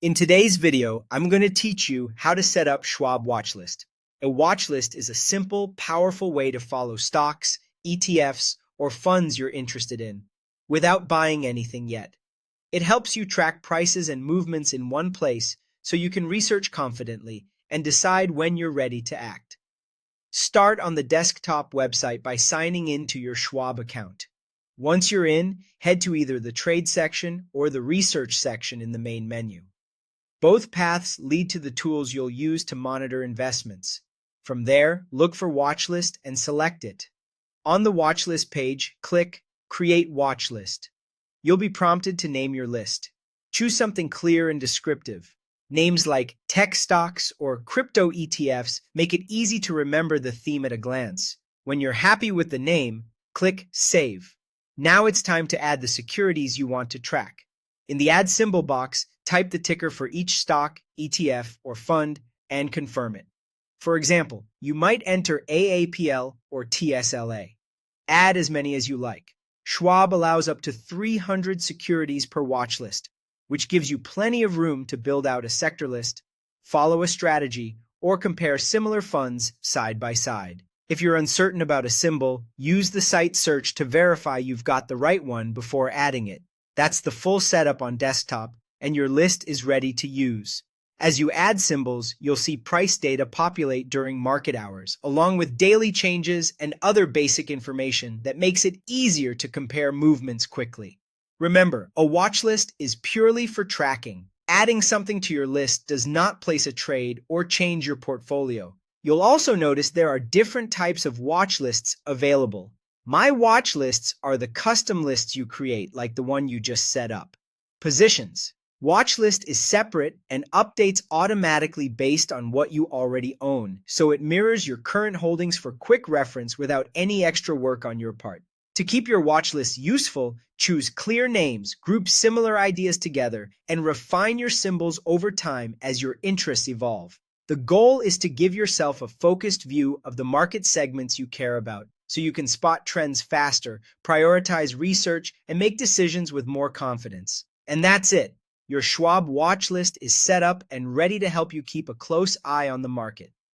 In today's video, I'm going to teach you how to set up Schwab Watchlist. A watchlist is a simple, powerful way to follow stocks, ETFs, or funds you're interested in without buying anything yet. It helps you track prices and movements in one place so you can research confidently and decide when you're ready to act. Start on the desktop website by signing in to your Schwab account. Once you're in, head to either the Trade section or the Research section in the main menu. Both paths lead to the tools you'll use to monitor investments. From there, look for Watchlist and select it. On the Watchlist page, click Create Watchlist. You'll be prompted to name your list. Choose something clear and descriptive. Names like tech stocks or crypto ETFs make it easy to remember the theme at a glance. When you're happy with the name, click Save. Now it's time to add the securities you want to track. In the Add Symbol box, type the ticker for each stock, ETF, or fund and confirm it. For example, you might enter AAPL or TSLA. Add as many as you like. Schwab allows up to 300 securities per watch list, which gives you plenty of room to build out a sector list, follow a strategy, or compare similar funds side by side. If you're uncertain about a symbol, use the site search to verify you've got the right one before adding it. That's the full setup on desktop, and your list is ready to use. As you add symbols, you'll see price data populate during market hours, along with daily changes and other basic information that makes it easier to compare movements quickly. Remember, a watch list is purely for tracking. Adding something to your list does not place a trade or change your portfolio. You'll also notice there are different types of watch lists available. My watch lists are the custom lists you create, like the one you just set up. Positions. Watch list is separate and updates automatically based on what you already own, so it mirrors your current holdings for quick reference without any extra work on your part. To keep your watch list useful, choose clear names, group similar ideas together, and refine your symbols over time as your interests evolve. The goal is to give yourself a focused view of the market segments you care about, so you can spot trends faster, prioritize research, and make decisions with more confidence. And that's it. Your Schwab watch list is set up and ready to help you keep a close eye on the market.